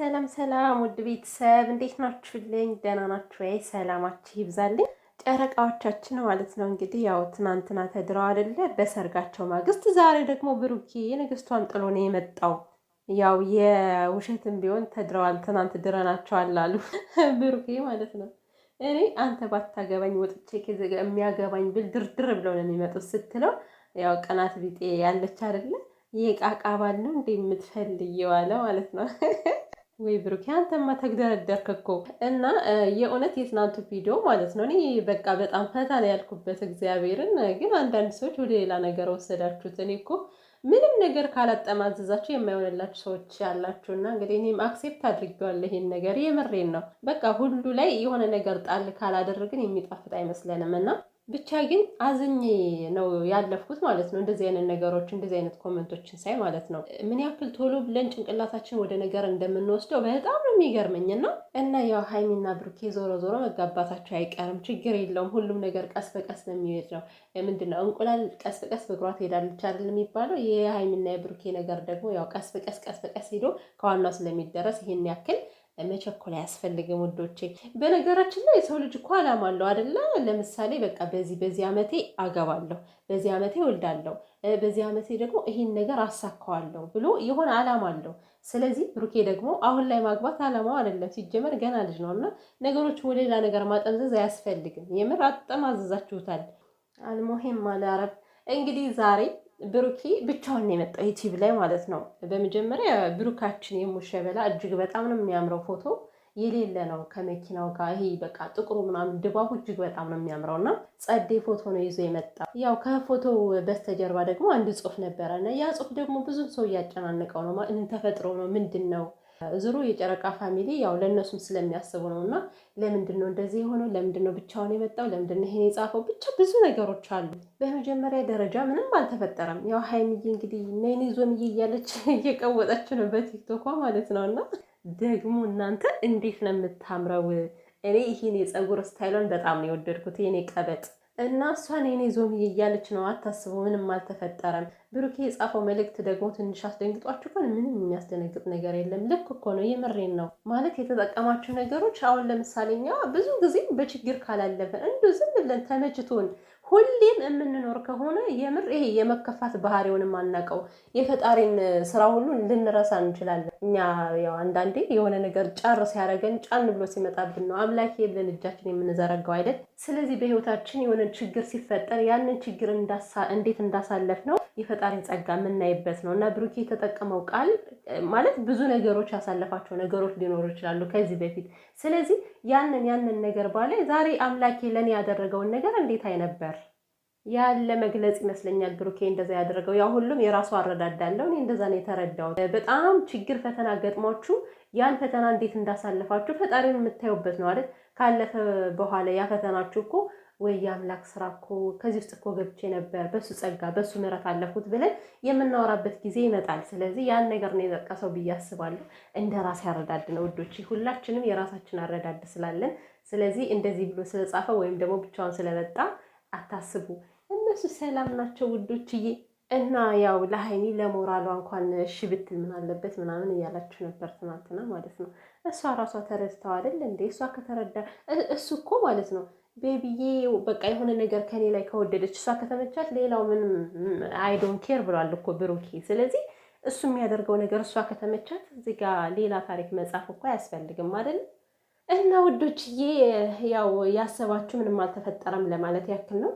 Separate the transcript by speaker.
Speaker 1: ሰላም ሰላም ውድ ቤተሰብ እንዴት ናችሁልኝ? ደህና ናችሁ ወይ? ሰላማችሁ ይብዛልኝ። ጨረቃዎቻችን ማለት ነው እንግዲህ ያው ትናንትና ተድረው አይደለ? በሰርጋቸው ማግስት ዛሬ ደግሞ ብሩኬ የንግስቷን ጥሎ ነው የመጣው። ያው የውሸትም ቢሆን ተድረዋል፣ ትናንት ድረናቸዋል አሉ ብሩኬ ማለት ነው። እኔ አንተ ባታገባኝ ወጥቼ የሚያገባኝ ብል ድርድር ብለው ነው የሚመጡት ስትለው ያው ቀናት ቢጤ ያለች አይደለ? የቃቃ ባል ነው እንደ የምትፈልጊው አለ ማለት ነው። ወይ ብሩክ አንተማ ተግደረደርክ እኮ እና የእውነት የትናንቱ ቪዲዮ ማለት ነው። እኔ በቃ በጣም ፈታ ነው ያልኩበት እግዚአብሔርን። ግን አንዳንድ ሰዎች ወደ ሌላ ነገር ወሰዳችሁት። እኔ እኮ ምንም ነገር ካላጠማዘዛችሁ የማይሆንላችሁ ሰዎች ያላችሁ እና እንግዲህ እኔም አክሴፕት አድርጌዋለሁ ይሄን ነገር የምሬን ነው። በቃ ሁሉ ላይ የሆነ ነገር ጣል ካላደረግን የሚጣፍጥ አይመስለንም እና ብቻ ግን አዝኜ ነው ያለፍኩት ማለት ነው። እንደዚህ አይነት ነገሮች እንደዚህ አይነት ኮመንቶችን ሳይ ማለት ነው ምን ያክል ቶሎ ብለን ጭንቅላታችን ወደ ነገር እንደምንወስደው በጣም ነው የሚገርመኝ። እና ያው ሀይሚና ብሩኬ ዞሮ ዞሮ መጋባታቸው አይቀርም፣ ችግር የለውም። ሁሉም ነገር ቀስ በቀስ ነው የሚሄድ ነው። ምንድነው እንቁላል ቀስ በቀስ በእግሯ ትሄዳለች አይደል የሚባለው። የሀይሚና የብሩኬ ነገር ደግሞ ያው ቀስ በቀስ ሄዶ ከዋናው ስለሚደረስ ይሄን ያክል መቸኮል አያስፈልግም ውዶቼ። በነገራችን ላይ የሰው ልጅ እኮ አላማ አለው አይደለ? ለምሳሌ በቃ በዚህ አመቴ አገባለሁ፣ በዚህ አመቴ ወልዳለሁ፣ በዚህ አመቴ ደግሞ ይሄን ነገር አሳካዋለሁ ብሎ የሆነ አላማ አለው። ስለዚህ ብሩኬ ደግሞ አሁን ላይ ማግባት አላማው አይደለም፣ ሲጀመር ገና ልጅ ነው እና ነገሮችን ወደ ሌላ ነገር ማጠምዘዝ አያስፈልግም። የምር አጠማዘዛችሁታል። አልሞሄም አለ አረብ እንግዲህ ዛሬ ብሩኬ ብቻውን ነው የመጣው ዩቲዩብ ላይ ማለት ነው። በመጀመሪያ ብሩካችን የሙሸበላ እጅግ በጣም ነው የሚያምረው። ፎቶ የሌለ ነው ከመኪናው ጋር ይሄ በቃ ጥቁሩ ምናምን ድባቡ እጅግ በጣም ነው የሚያምረው እና ጸዴ ፎቶ ነው ይዞ የመጣው። ያው ከፎቶው በስተጀርባ ደግሞ አንድ ጽሑፍ ነበረ እና ያ ጽሑፍ ደግሞ ብዙ ሰው እያጨናነቀው ነው። ምን ተፈጥሮ ነው ምንድን ነው ዝሮ የጨረቃ ፋሚሊ ያው ለእነሱም ስለሚያስቡ ነው። እና ለምንድን ነው እንደዚህ የሆነው? ለምንድን ነው ብቻውን የመጣው? ለምንድን ነው ይሄን የጻፈው? ብቻ ብዙ ነገሮች አሉ። በመጀመሪያ ደረጃ ምንም አልተፈጠረም። ያው ሀይሚዬ እንግዲህ ነይኔ ዞንዬ እያለች እየቀወጠች ነው በቲክቶኳ ማለት ነው። እና ደግሞ እናንተ እንዴት ነው የምታምረው! እኔ ይሄን የፀጉር ስታይሏን በጣም ነው የወደድኩት። የኔ ቀበጥ እና እሷን የኔ ዞምዬ እያለች ነው። አታስቡ፣ ምንም አልተፈጠረም። ብሩኬ የጻፈው መልእክት ደግሞ ትንሽ አስደንግጧችሁ ግን ምንም የሚያስደነግጥ ነገር የለም። ልክ እኮ ነው፣ የምሬን ነው ማለት የተጠቀማቸው ነገሮች። አሁን ለምሳሌ እኛ ብዙ ጊዜ በችግር ካላለፈን እንዱ ዝም ብለን ተመችቶን ሁሌም የምንኖር ከሆነ የምር ይሄ የመከፋት ባህሪውን ማናቀው የፈጣሪን ስራ ሁሉ ልንረሳ እንችላለን። እኛ ያው አንዳንዴ የሆነ ነገር ጫር ሲያደርገን ጫን ብሎ ሲመጣብን ነው አምላኬ ብለን እጃችን የምንዘረጋው አይደል? ስለዚህ በህይወታችን የሆነ ችግር ሲፈጠር ያንን ችግር እንዴት እንዳሳለፍ ነው የፈጣሪን ጸጋ የምናይበት ነው። እና ብሩኬ የተጠቀመው ቃል ማለት ብዙ ነገሮች ያሳለፋቸው ነገሮች ሊኖሩ ይችላሉ ከዚህ በፊት። ስለዚህ ያንን ነገር ባለ ዛሬ አምላኬ ለኔ ያደረገውን ነገር እንዴት አይነበር ያለ መግለጽ ይመስለኛል ብሩኬ እንደዛ ያደረገው። ያው ሁሉም የራሱ አረዳድ አለው። እኔ እንደዛ ነው የተረዳሁት። በጣም ችግር ፈተና ገጥሟችሁ ያን ፈተና እንዴት እንዳሳለፋችሁ ፈጣሪን የምታዩበት ነው አይደል? ካለፈ በኋላ ያ ፈተናችሁ እኮ ወይ የአምላክ ስራ እኮ ከዚህ ውስጥ እኮ ገብቼ ነበር፣ በሱ ጸጋ በሱ ምሕረት አለፉት ብለን የምናወራበት ጊዜ ይመጣል። ስለዚህ ያን ነገር ነው የጠቀሰው ብዬ አስባለሁ። እንደ ራሴ አረዳድ ነው ውዶች፣ ሁላችንም የራሳችን አረዳድ ስላለን፣ ስለዚህ እንደዚህ ብሎ ስለጻፈ ወይም ደግሞ ብቻውን ስለመጣ አታስቡ። እነሱ ሰላም ናቸው ውዶችዬ። እና ያው ለሀይሚ ለሞራሏ እንኳን እሺ ብትል ምን አለበት ምናምን እያላችሁ ነበር ትናንትና ማለት ነው። እሷ ራሷ ተረድተው አይደል እንዴ? እሷ ከተረዳ እሱ እኮ ማለት ነው ቤቢዬ በቃ የሆነ ነገር ከኔ ላይ ከወደደች እሷ ከተመቻት ሌላው ምንም አይዶን ኬር ብሏል እኮ ብሩኬ። ስለዚህ እሱ የሚያደርገው ነገር እሷ ከተመቻት እዚህ ጋር ሌላ ታሪክ መጻፍ እኮ አያስፈልግም አይደል? እና ውዶችዬ ያው ያሰባችሁ ምንም አልተፈጠረም ለማለት ያክል ነው።